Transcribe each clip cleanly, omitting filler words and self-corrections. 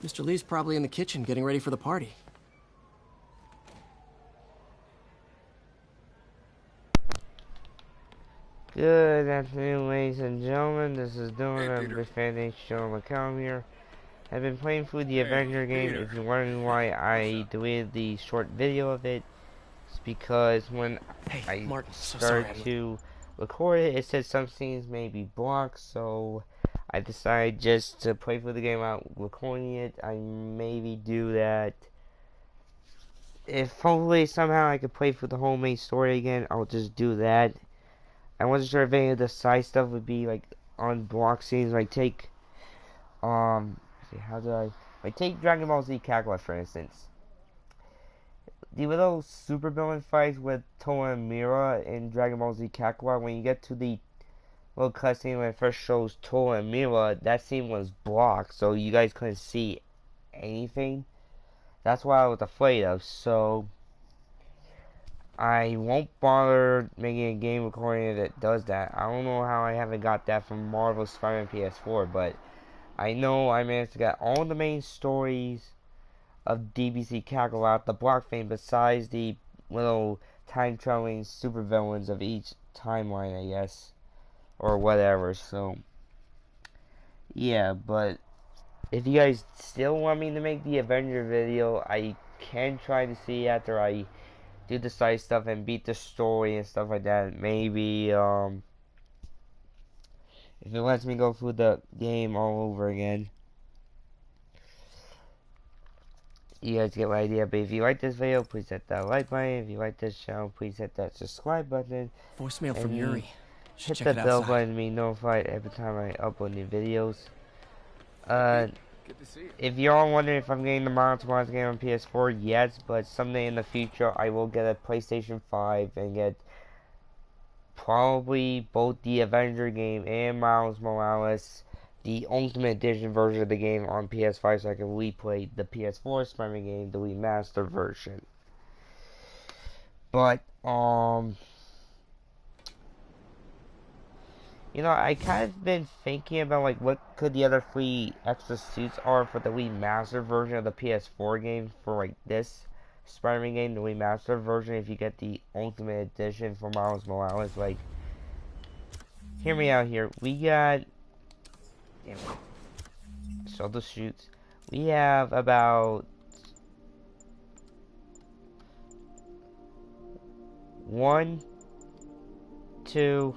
Mr. Lee's probably in the kitchen getting ready for the party. Good afternoon, ladies and gentlemen. This is Dylan. Hey, I'm Peter. the fan Show McCallum here. I've been playing through the Avenger game. Peter. If you're wondering why I deleted the short video of it, it's because when I Martin, so started sorry. to record it, it said some scenes may be blocked, so I decided just to play through the game without recording it. I maybe do that. If hopefully somehow I could play through the whole main story again, I'll just do that. I wasn't sure if any of the side stuff would be like on block scenes, like take take Dragon Ball Z Kakarot for instance. The little super villain fights with Toa and Mira in Dragon Ball Z Kakarot, when you get to the little cutscene when it first shows Toa and Mira, that scene was blocked, so you guys couldn't see anything. That's what I was afraid of, so I won't bother making a game recording that does that. I don't know how I haven't got that from Marvel Spider-Man PS4, but I know I managed to get all the main stories of DBZ Kakarot, the block thing, besides the little time-traveling supervillains of each timeline, I guess, or whatever. So, yeah, but if you guys still want me to make the Avenger video, I can try to see after I do the side stuff and beat the story and stuff like that. Maybe if it lets me go through the game all over again. You guys get my idea. But if you like this video, please hit that like button. If you like this channel, please hit that subscribe button. Voicemail from Yuri. Hit the bell button to be notified every time I upload new videos. Good to see you. If you're all wondering if I'm getting the Miles Morales game on PS4, yes, but someday in the future I will get a PlayStation 5 and get probably both the Avenger game and Miles Morales, the Ultimate Edition version of the game on PS5, so I can replay the PS4 Spider-Man game, the remastered version. But, you know, I kind of been thinking about like what could the other 3 extra suits are for the remastered version of the PS4 game for like this Spider-Man game, the remastered version. If you get the Ultimate Edition for Miles Morales, like, hear me out here. We got, so the suits. We have about 1, 2,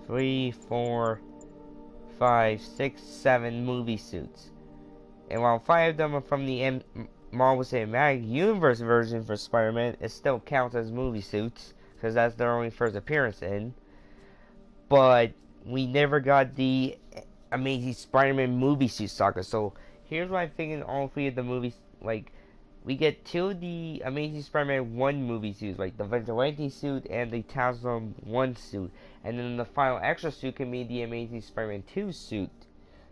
3, 4, 5, 6, 7 movie suits. And while 5 of them are from the Marvel Cinematic Universe version for Spider-Man, it still counts as movie suits, because that's their only first appearance in. But we never got the Amazing Spider-Man movie suit saga. So here's what I'm thinking: all 3 of the movies, like, we get 2 of the Amazing Spider-Man 1 movie suits, like the Vigilante suit and the Taslim 1 suit. And then the final extra suit can be the Amazing Spider-Man 2 suit.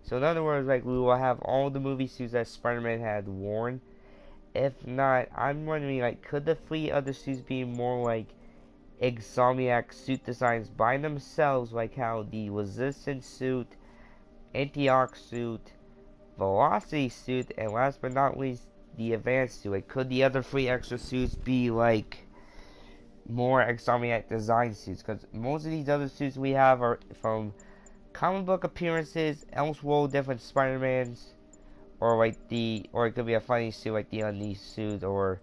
So in other words, like, we will have all the movie suits that Spider-Man had worn. If not, I'm wondering, like, could the 3 other suits be more like Insomniac suit designs by themselves, like how the Resistance suit, Antioch suit, Velocity suit, and last but not least, the Advanced suit? Like, could the other 3 extra suits be like more Insomniac design suits? Because most of these other suits we have are from comic book appearances, Elseworld, different Spider-Mans, or like or it could be a funny suit like the Unleashed suit, or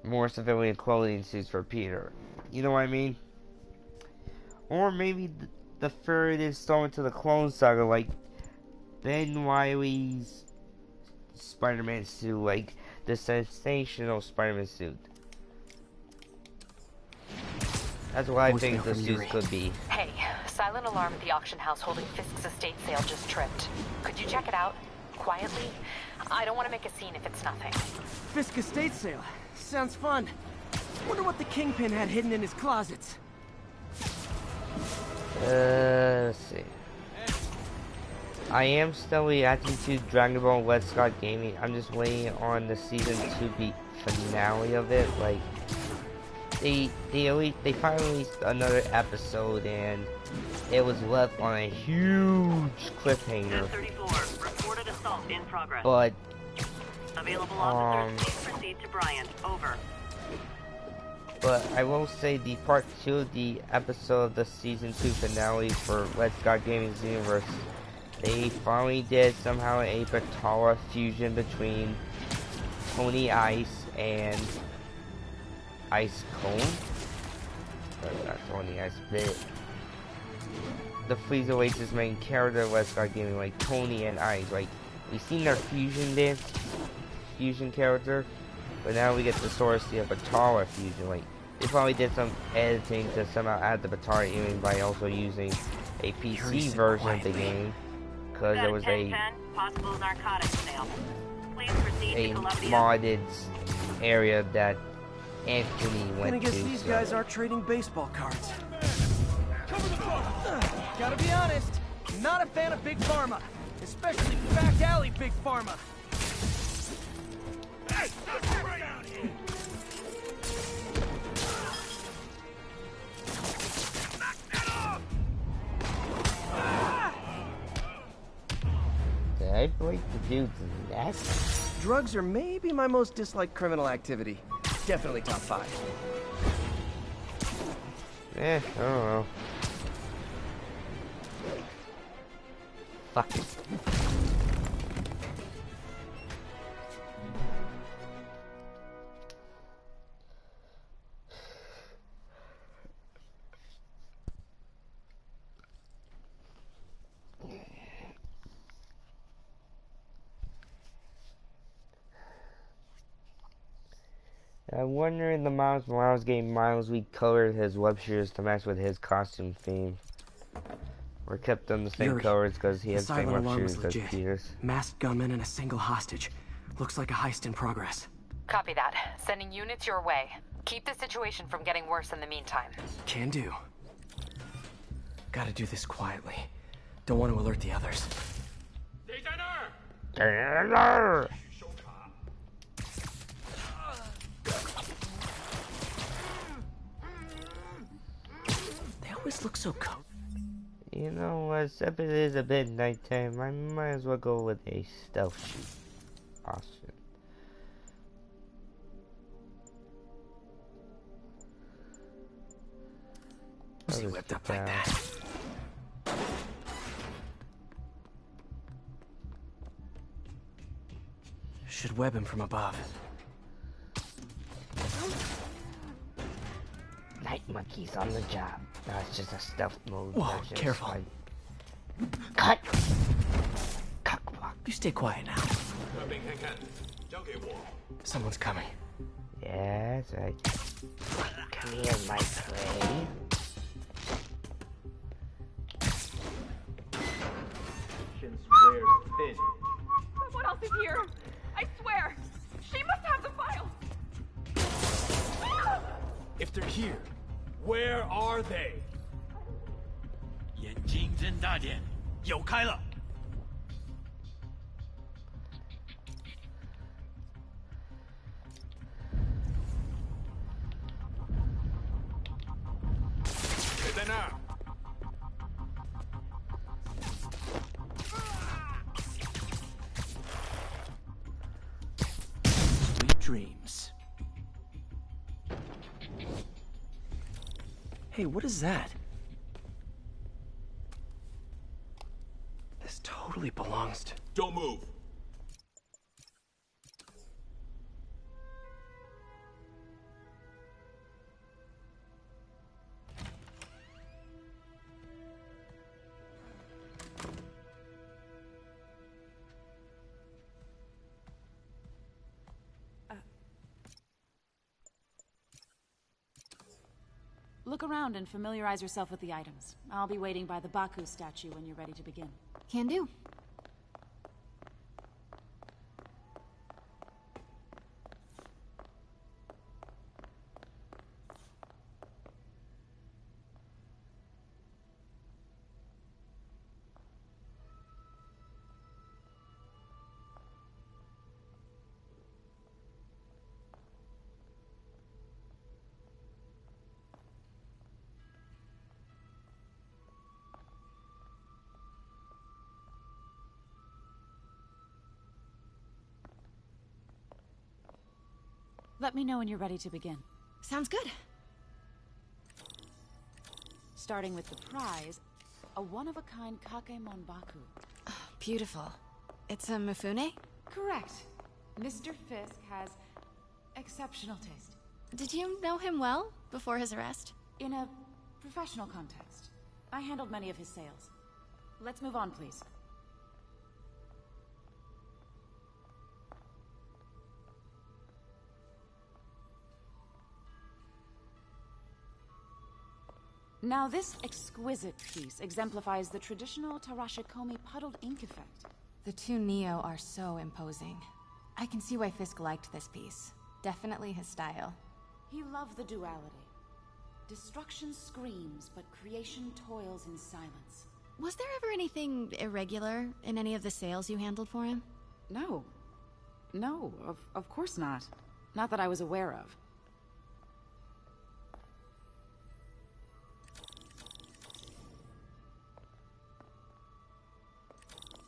more civilian clothing suits for Peter. You know what I mean? Or maybe the third installment to the Clone Saga, like Ben Riley's Spider-Man suit, like the sensational Spider-Man suit. That's what I think the suits could be. Hey, silent alarm at the auction house holding Fisk's estate sale just tripped. Could you check it out? Quietly? I don't want to make a scene if it's nothing. Fisk estate sale. Sounds fun. Wonder what the Kingpin had hidden in his closets. Let's see. I am still reacting to Dragon Ball Red Scott Gaming. I'm just waiting on the season 2 finale of it. Like, they finally released another episode, and it was left on a huge cliffhanger. 1034, reported assault in progress. But Available officers, please proceed to Bryant. Over. But I will say the part 2 of the episode of the season 2 finale for Let's God Gaming's universe, they finally did somehow a Batara fusion between Tony Ice and Ice Cone. Or not Tony Ice, the Frieza Oasis main character of Let's God Gaming, like Tony and Ice. Like, we've seen their fusion dance, fusion character, but now we get the source of the Batara fusion. Like, they probably did some editing to somehow add the Batara even by also using a PC version of the game, because there was a modded area that Anthony went I guess to. these guys are trading baseball cards. Gotta be honest, not a fan of Big Pharma, especially back alley Big Pharma. Hey, right down here. Knock that off. Did I break the dude's neck? Drugs are maybe my most disliked criminal activity. Definitely top 5. I don't know. Fuck it. I wonder in the Miles Morales game, Miles we colored his web shooters to match with his costume theme. Or kept them the same Yuri, colors because he the has the same silent web alarm was shooters as legit. Peter's. Masked gunman and a single hostage. Looks like a heist in progress. Copy that. Sending units your way. Keep the situation from getting worse in the meantime. Can do. Gotta do this quietly. Don't want to alert the others. They always look so cozy. You know, except it is a bit nighttime, I might as well go with a stealth shoot option. Was he whipped up like that? Should web him from above. Night monkey's on the job. No, it's just a stealth mode. Whoa, careful. Cut! Cockblock. You stay quiet now. Someone's coming. Yeah, that's right. Come here, my prey. Someone else is here. I swear. She must have the files. If they're here, where are they? 眼睛睁大点，有开了。谁在那儿？ Sweet dreams. Hey, what is that? This totally belongs to... Don't move. Look around and familiarize yourself with the items. I'll be waiting by the Baku statue when you're ready to begin. Can do. Let me know when you're ready to begin. Sounds good. Starting with the prize, a one-of-a-kind Kakemon Baku. Beautiful. It's a Mifune? Correct. Mr. Fisk has exceptional taste. Did you know him well before his arrest? In a professional context, I handled many of his sales. Let's move on, please. Now, this exquisite piece exemplifies the traditional Tarashikomi puddled ink effect. The two Neo are so imposing. I can see why Fisk liked this piece. Definitely his style. He loved the duality. Destruction screams, but creation toils in silence. Was there ever anything irregular in any of the sales you handled for him? No. No, of course not. Not that I was aware of.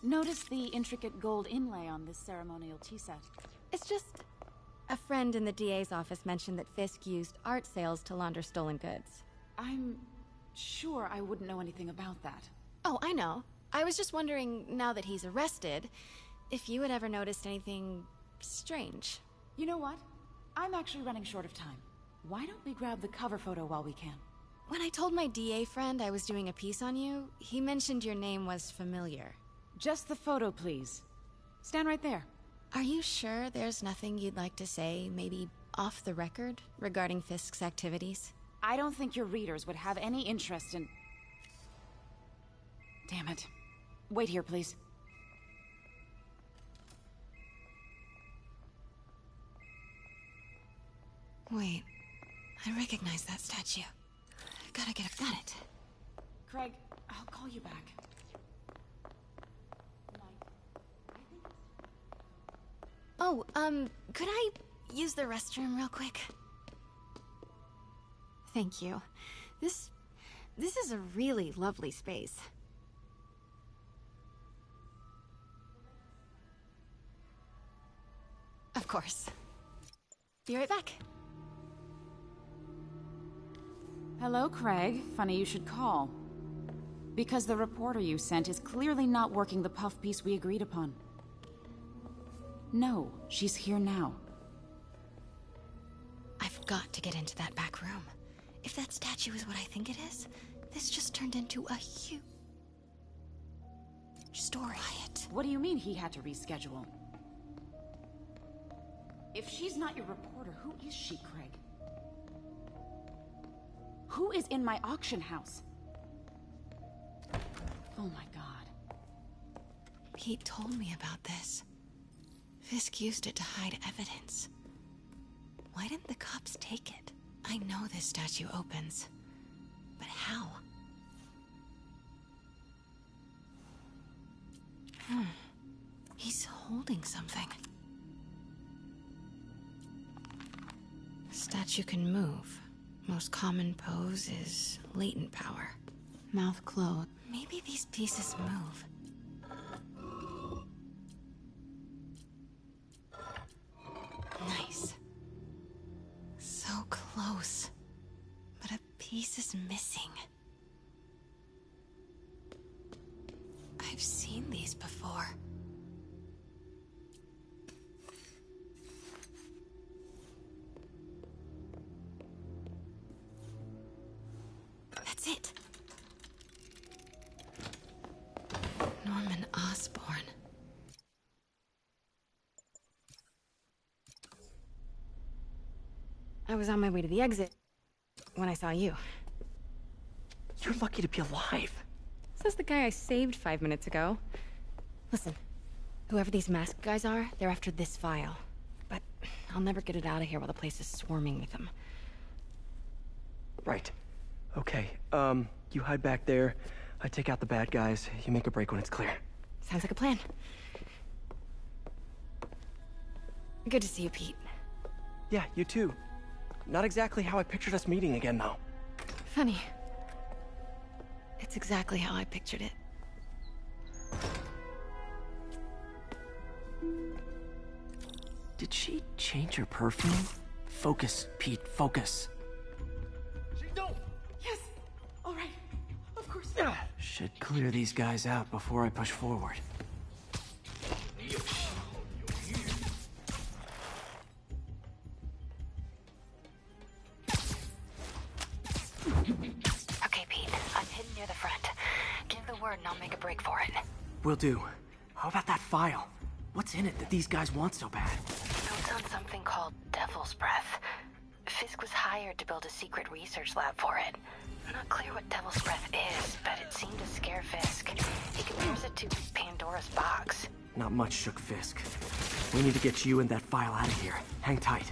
Notice the intricate gold inlay on this ceremonial tea set. It's just... a friend in the DA's office mentioned that Fisk used art sales to launder stolen goods. I'm sure I wouldn't know anything about that. Oh, I know. I was just wondering, now that he's arrested, if you had ever noticed anything... strange. You know what? I'm actually running short of time. Why don't we grab the cover photo while we can? When I told my DA friend I was doing a piece on you, he mentioned your name was familiar. Just the photo, please. Stand right there. Are you sure there's nothing you'd like to say, maybe off the record, regarding Fisk's activities? I don't think your readers would have any interest in... Damn it. Wait here, please. Wait. I recognize that statue. Gotta get a... Got it. Craig, I'll call you back. Oh, could I use the restroom real quick? Thank you. This is a really lovely space. Of course. Be right back. Hello, Craig. Funny you should call. Because the reporter you sent is clearly not working the puff piece we agreed upon. No, she's here now. I've got to get into that back room. If that statue is what I think it is, this just turned into a huge story. Quiet. What do you mean he had to reschedule? If she's not your reporter, who is she, Craig? Who is in my auction house? Oh my god. Pete told me about this. Fisk used it to hide evidence. Why didn't the cops take it? I know this statue opens. But how? He's holding something. Statue can move. Most common pose is latent power. Mouth closed. Maybe these pieces move. Nice. So close. But a piece is missing. I've seen these before. That's it. Norman Osborn. I was on my way to the exit when I saw you. You're lucky to be alive. Says the guy I saved 5 minutes ago. Listen, whoever these masked guys are, they're after this file. But I'll never get it out of here while the place is swarming with them. Right. Okay, you hide back there. I take out the bad guys. You make a break when it's clear. Sounds like a plan. Good to see you, Pete. Yeah, you too. Not exactly how I pictured us meeting again, though. Funny. It's exactly how I pictured it. Did she change her perfume? Focus, Pete, focus. Yes. All right. Of course. Should clear these guys out before I push forward. Okay, Pete. I'm hidden near the front. Give the word and I'll make a break for it. Will do. How about that file? What's in it that these guys want so bad? Notes on something called Devil's Breath. Fisk was hired to build a secret research lab for it. Not clear what Devil's Breath is, but it seemed to scare Fisk. He compares it to Pandora's box. Not much shook Fisk. We need to get you and that file out of here. Hang tight.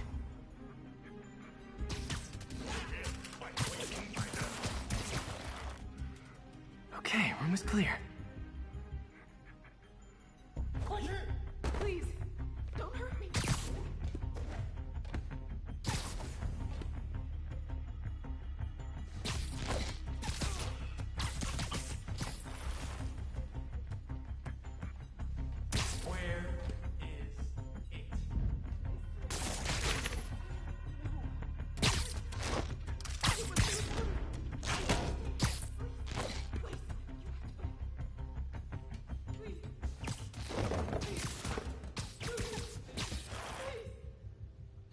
Okay, room is clear. Please, don't hurt me. Where is it?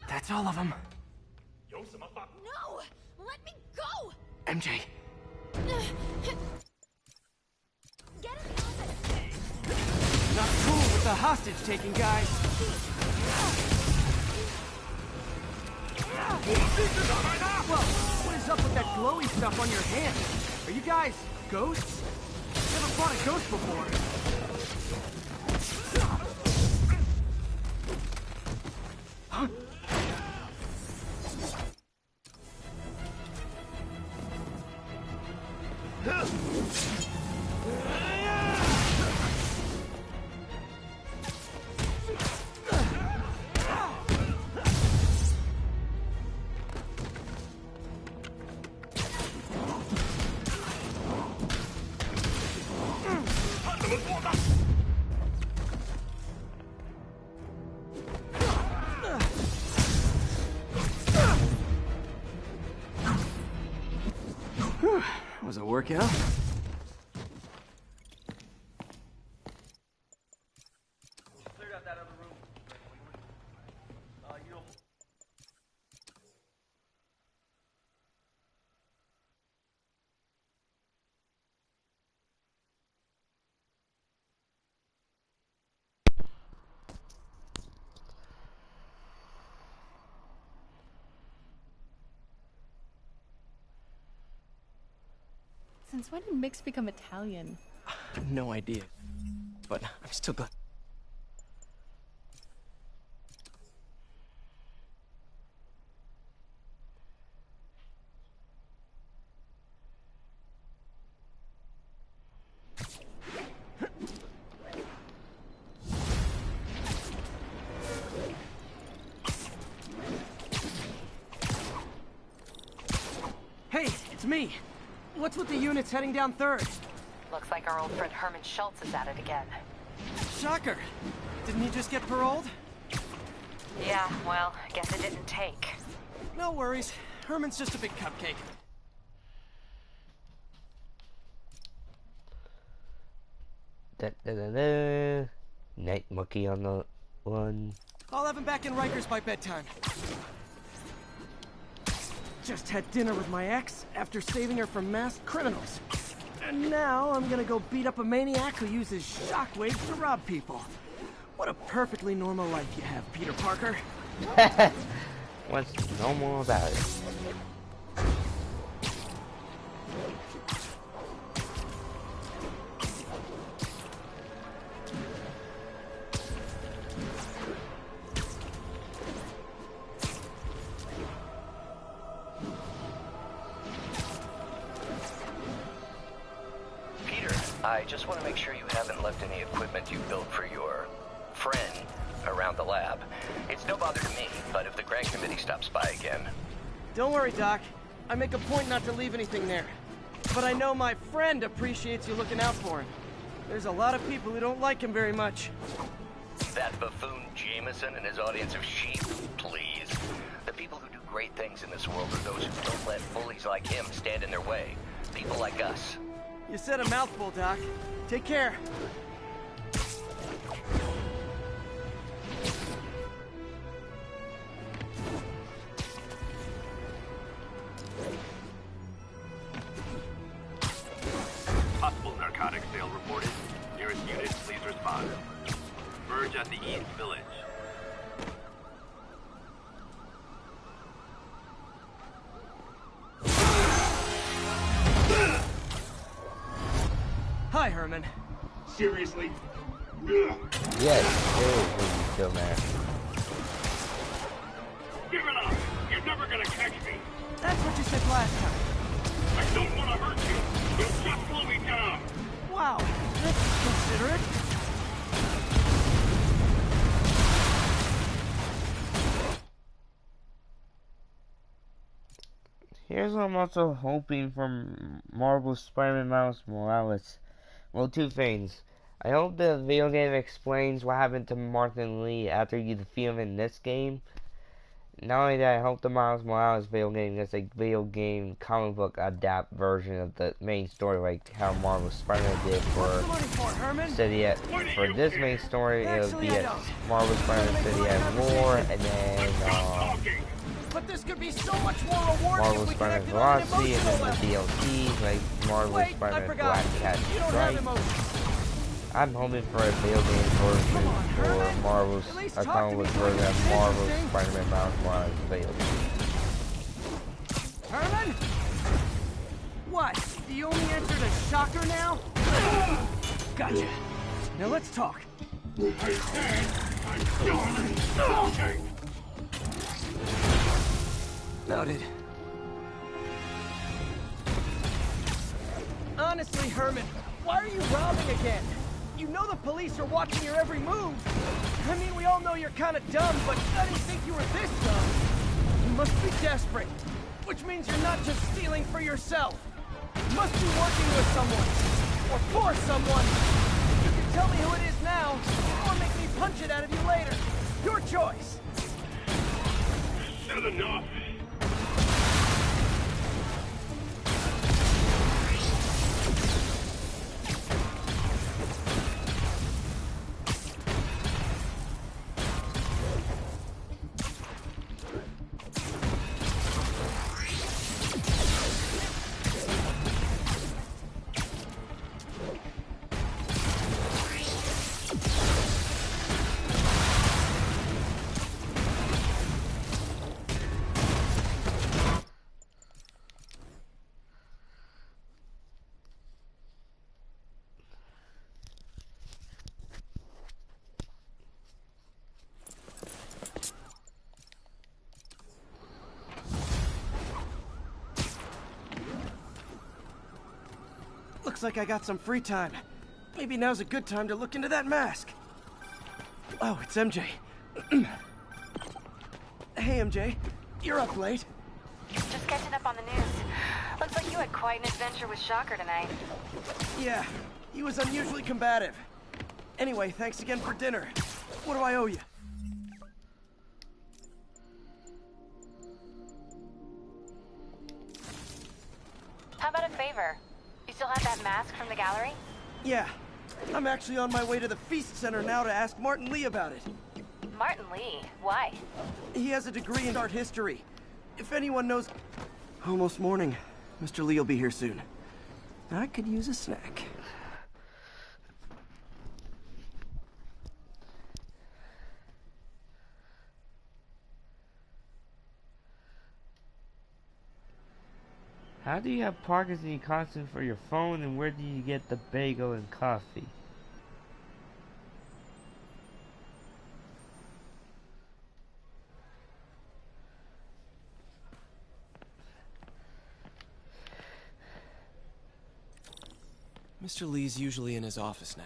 That's all of them. No! Let me go! MJ, Get in the office! not cool with the hostage-taking guys. Whoa, what is up with that glowy stuff on your hand? Are you guys ghosts? Never fought a ghost before. Huh? Was it workout? Since when did Mix become Italian? No idea. But I'm still glad. Hey, it's me. What's with the units heading down 3rd? Looks like our old friend Herman Schultz is at it again. Shocker. Didn't he just get paroled? Yeah, well, I guess it didn't take. No worries. Herman's just a big cupcake. Da, da, da, da. Night monkey on the one. I'll have him back in Rikers by bedtime. Just had dinner with my ex after saving her from masked criminals. And now I'm gonna go beat up a maniac who uses shockwaves to rob people. What a perfectly normal life you have, Peter Parker. What's normal about it? I just want to make sure you haven't left any equipment you built for your friend around the lab. It's no bother to me, but if the grant committee stops by again... Don't worry, Doc. I make a point not to leave anything there. But I know my friend appreciates you looking out for him. There's a lot of people who don't like him very much. That buffoon Jameson and his audience of sheep? Please. The people who great things in this world are those who don't let bullies like him stand in their way. People like us. You said a mouthful, Doc. Take care. Possible narcotics sale reported. Nearest unit, please respond. Verge at the East Village. Hi, Herman. Seriously? Yes, seriously, you dumbass. Give it up! You're never gonna catch me! That's what you said last time. I don't want to hurt you! You'll just slow me down! Wow, that's considerate. Here's what I'm also hoping from Marvel Spider-Man Miles Morales. Well, two things. I hope the video game explains what happened to Martin Lee after you defeat him in this game. Not only that, I hope the Miles Morales video game is a video game comic book adapt version of the main story, like how Marvel Spider-Man did for City at, for this main story. It'll be at Marvel Spider-Man City at War, and then But this could be so much more rewarding Marvel if we Spider-Man connected on an Velocity, and then emotional the DLCs like Marvel Wait, I Spider-Man forgot. Black Cat You don't have Strike. emotions. I'm hoping for a video game version for Marvel's comic book version of Marvel Spider-Man Miles Morales available. Herman? What? You only answered a shocker now? Gotcha. Now let's talk. I said I'm done talking! Noted. Honestly, Herman, why are you robbing again? You know the police are watching your every move. I mean, we all know you're kind of dumb, but I didn't think you were this dumb. You must be desperate, which means you're not just stealing for yourself. You must be working with someone, or for someone. You can tell me who it is now, or make me punch it out of you later. Your choice. Said enough! Looks like I got some free time. Maybe now's a good time to look into that mask. Oh, it's MJ. Hey, MJ. You're up late. Just catching up on the news. Looks like you had quite an adventure with Shocker tonight. Yeah, he was unusually combative. Anyway, thanks again for dinner. What do I owe you? How about a favor? You still have that mask from the gallery? Yeah, I'm actually on my way to the Feast Center now to ask Martin Lee about it. Martin Lee? Why? He has a degree in art history. If anyone knows... Almost morning. Mr. Lee will be here soon. I could use a snack. How do you have pockets in your costume for your phone, and where do you get the bagel and coffee? Mr. Lee's usually in his office now.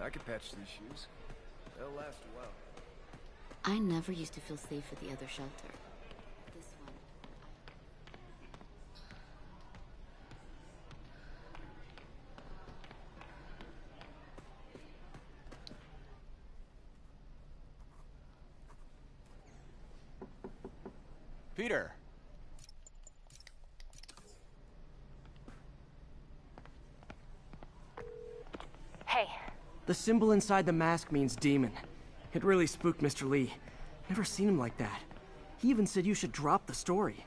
I could patch these shoes. They'll last a while. I never used to feel safe at the other shelter. This one. Peter. Hey. The symbol inside the mask means demon. It really spooked Mr. Lee. Never seen him like that. He even said you should drop the story.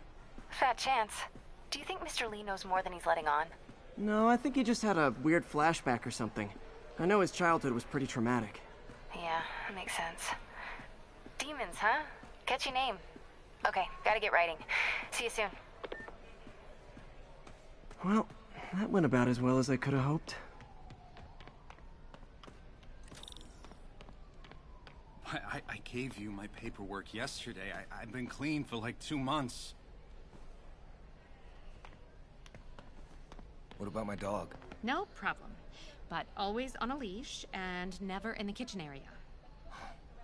Fat chance. Do you think Mr. Lee knows more than he's letting on? No, I think he just had a weird flashback or something. I know his childhood was pretty traumatic. Yeah, that makes sense. Demons, huh? Catchy name. Okay, gotta get writing. See you soon. Well, that went about as well as I could have hoped. I gave you my paperwork yesterday. I've been clean for like 2 months. What about my dog? No problem. But always on a leash and never in the kitchen area.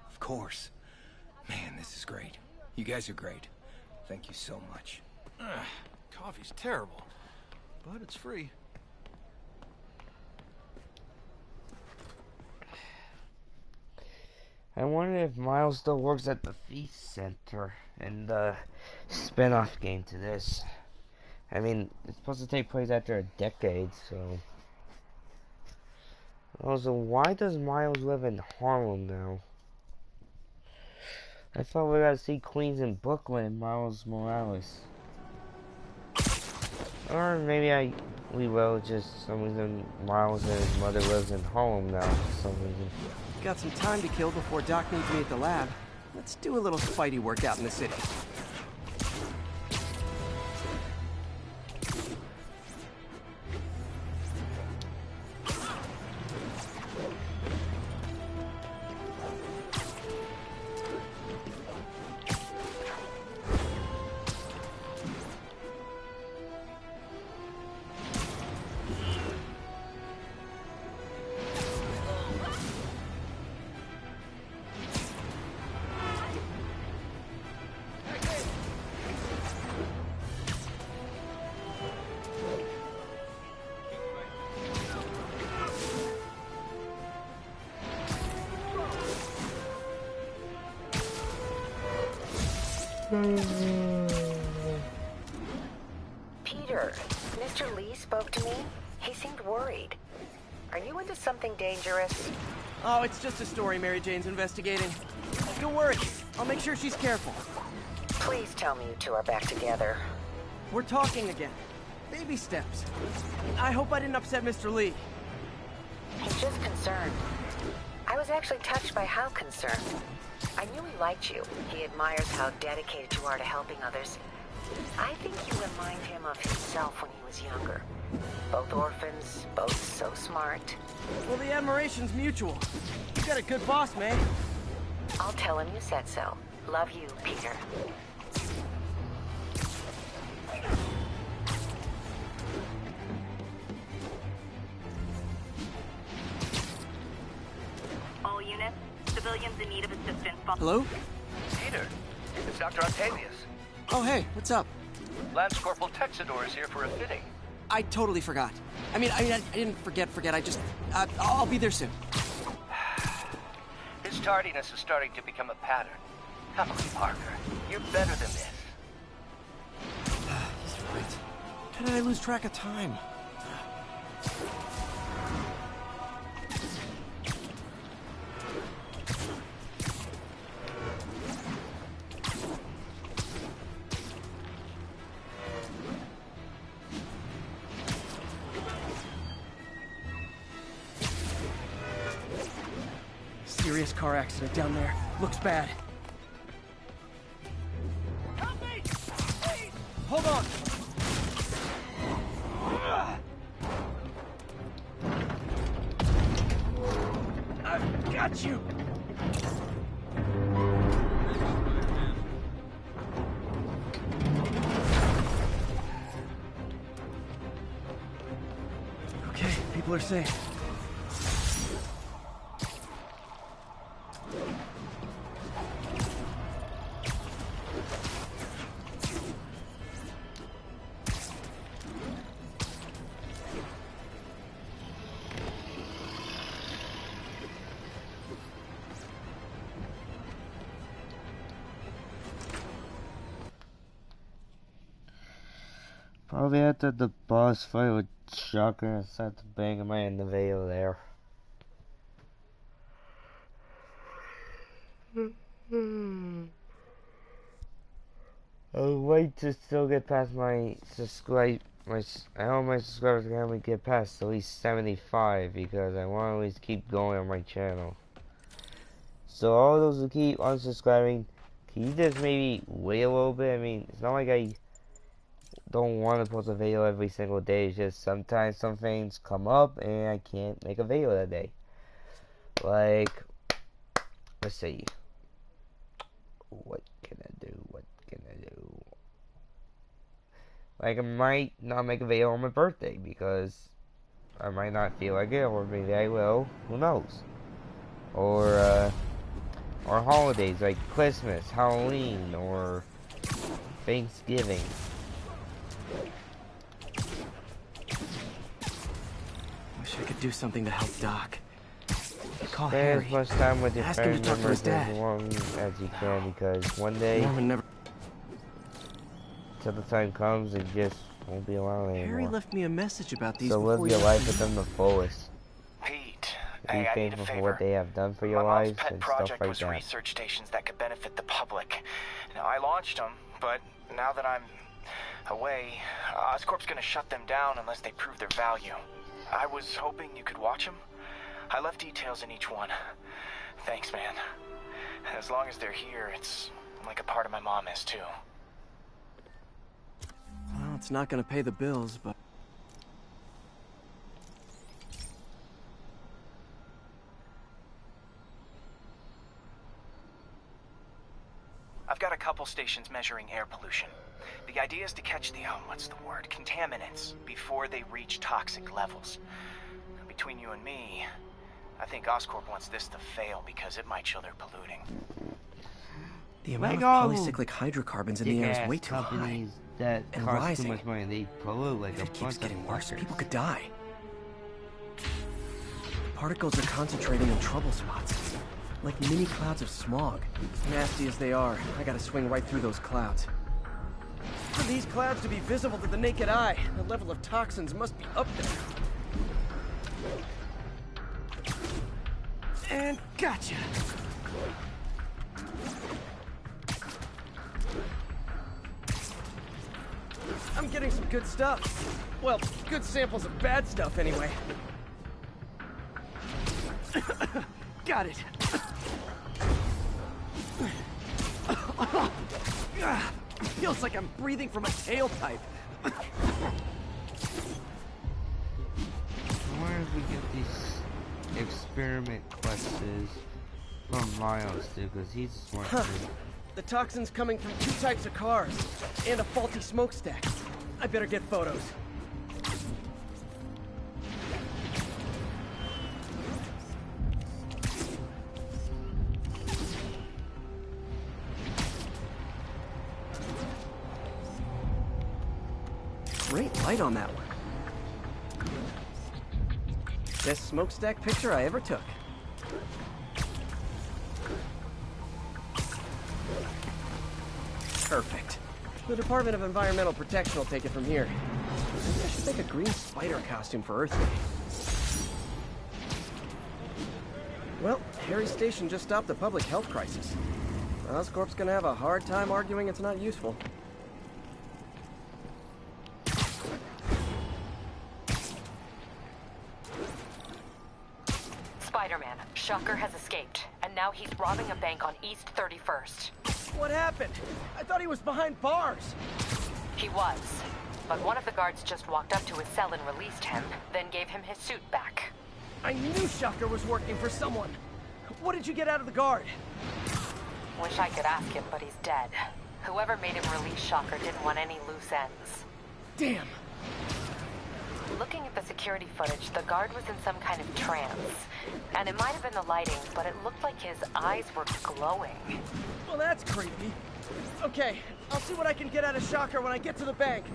Of course. Man, this is great. You guys are great. Thank you so much. Coffee's terrible, but it's free. I wonder if Miles still works at the Feast Center in the spin-off game to this. I mean, it's supposed to take place after a decade, so... Also, why does Miles live in Harlem now? I thought we gotta see Queens in Brooklyn, Miles Morales. Or maybe we will, just some reason Miles and his mother lives in Harlem now for some reason. Got some time to kill before Doc needs me at the lab. Let's do a little Spidey work out in the city. Peter, Mr. Lee spoke to me. He seemed worried. Are you into something dangerous? Oh, it's just a story Mary Jane's investigating. Don't worry, I'll make sure she's careful. Please tell me you two are back together. We're talking again. Baby steps. I hope I didn't upset Mr. Lee. He's just concerned. I was actually touched by how concerned. I knew he liked you. He admires how dedicated you are to helping others. I think you remind him of himself when he was younger. Both orphans, both so smart. Well, the admiration's mutual. You got a good boss, man. I'll tell him you said so. Love you, Peter. All units, civilians in need of assistance. Hello? Peter, it's Dr. Octavius. Oh, hey, what's up? Lance Corporal Texador is here for a fitting. I totally forgot. I didn't forget. I just, I'll be there soon. His tardiness is starting to become a pattern. Come on, Parker. You're better than this. He's right. How did I lose track of time? Serious car accident down there. Looks bad. Help me! Please! Hold on! I've got you! Okay, people are safe. Probably after the boss fight with Shocker and start to bang him in the veil there. I'll wait to still get past my subscribe. I hope my subscribers can help me get past at least 75 because I want to always keep going on my channel. So all those who keep unsubscribing, can you just maybe wait a little bit? I mean, it's not like I don't want to post a video every single day. It's just sometimes some things come up and I can't make a video that day. Like, let's see. What can I do? What can I do? Like, I might not make a video on my birthday because I might not feel like it, or maybe I will. Who knows? Or holidays like Christmas, Halloween, or Thanksgiving. Wish I could do something to help Doc. Call Spend Harry. as much time with your Ask him to family talk to his members dad. as long as you can, because one day, Norman never. till the time comes, it just won't be around anymore. Harry left me a message about these So before live he your left life with them the fullest. Pete, Be hey, I need a thankful for favor. what they have done for your My mom's lives pet and stuff project like was that. research stations that could benefit the public. Now, I launched them, but now that I'm away, Oscorp's gonna shut them down unless they prove their value. I was hoping you could watch them. I left details in each one. Thanks, man. As long as they're here, it's like a part of my mom is, too. Well, it's not gonna pay the bills, but... I've got a couple stations measuring air pollution. The idea is to catch the, what's the word, contaminants before they reach toxic levels. Between you and me, I think Oscorp wants this to fail because it might show they're polluting. The amount of polycyclic hydrocarbons in the air is way too high. That And cost rising. too much money. They pollute like If a it keeps bunch getting of worse, fuckers. people could die. Particles are concentrating in trouble spots, like mini clouds of smog. Nasty as they are, I gotta swing right through those clouds. For these clouds to be visible to the naked eye, the level of toxins must be up there. And gotcha! I'm getting some good stuff. Well, good samples of bad stuff, anyway. Got it. Feels like I'm breathing from a tailpipe. I wonder if we get these experiment quests from Miles too, because he's a smart dude. The toxin's coming from 2 types of cars and a faulty smokestack. I better get photos. Great light on that one. Best smokestack picture I ever took. Perfect. The Department of Environmental Protection will take it from here. Maybe I should make a green spider costume for Earth Day. Well, Harry's station just stopped a public health crisis. Oscorp's gonna have a hard time arguing it's not useful. Spider-Man, Shocker has escaped, and now he's robbing a bank on East 31st. What happened? I thought he was behind bars. He was, but one of the guards just walked up to his cell and released him, then gave him his suit back. I knew Shocker was working for someone. What did you get out of the guard? Wish I could ask him, but he's dead. Whoever made him release Shocker didn't want any loose ends. Damn. Looking at the security footage, the guard was in some kind of trance. And it might have been the lighting, but it looked like his eyes were glowing. Well, that's creepy. Okay, I'll see what I can get out of Shocker when I get to the bank.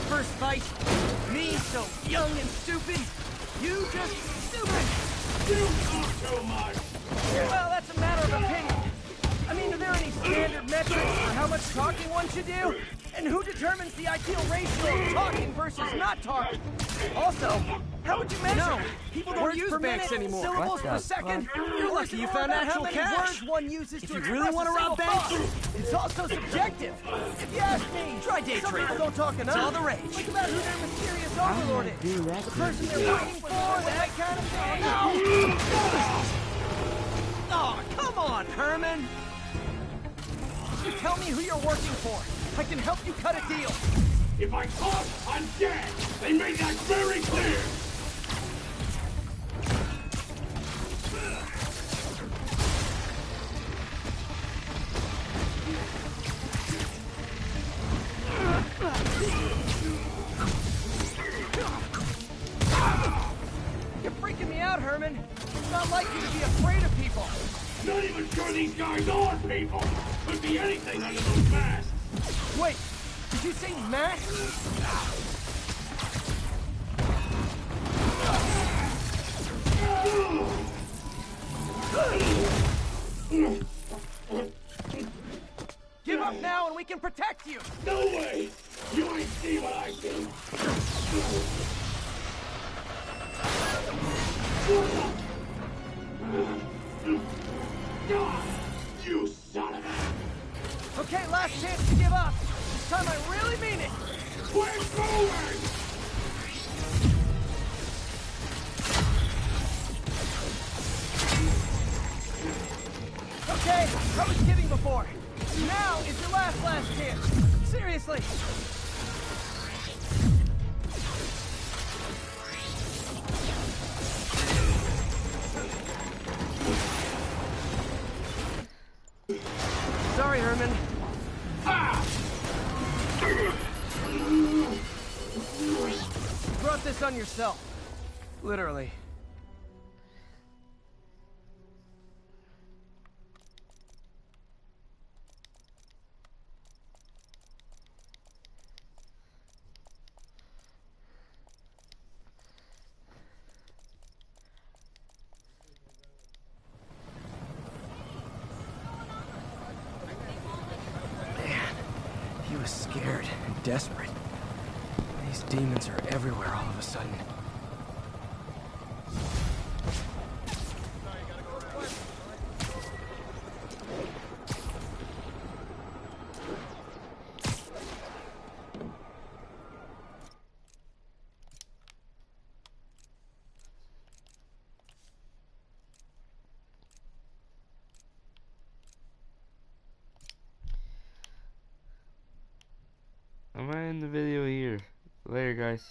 first fight? Me, so young and stupid? You just stupid! You talk too much! Well, that's a matter of opinion. I mean, are there any standard metrics for how much talking one should do? And who determines the ideal ratio of talking versus not talking? Also, how would you measure? No, people don't use banks anymore. Syllables per second. You're lucky you found actual how many cash. words one uses If to you express really want to a rob single banks, thought. It's also subjective. If you ask me, try day some trading. people don't talk enough. It's all the rage. Think about who their mysterious overlord is. The person they're waiting for, that kind of thing. Oh, come on, Herman. You tell me who you're working for. I can help you cut a deal. If I talk, I'm dead! They made that very clear! You're freaking me out, Herman. It's not like you to be afraid of people. Not even sure these guys are people! Could be anything under those masks! Wait, did you say masks? Give up now and we can protect you! No way! You ain't see what I see! You son of a... Okay, last chance to give up. This time I really mean it. We're going! Okay, I was kidding before. Now is your last chance. Seriously. Sorry, Herman. You brought this on yourself. Literally. He was scared and desperate. These demons are everywhere all of a sudden. I'm gonna end the video here. Later, guys.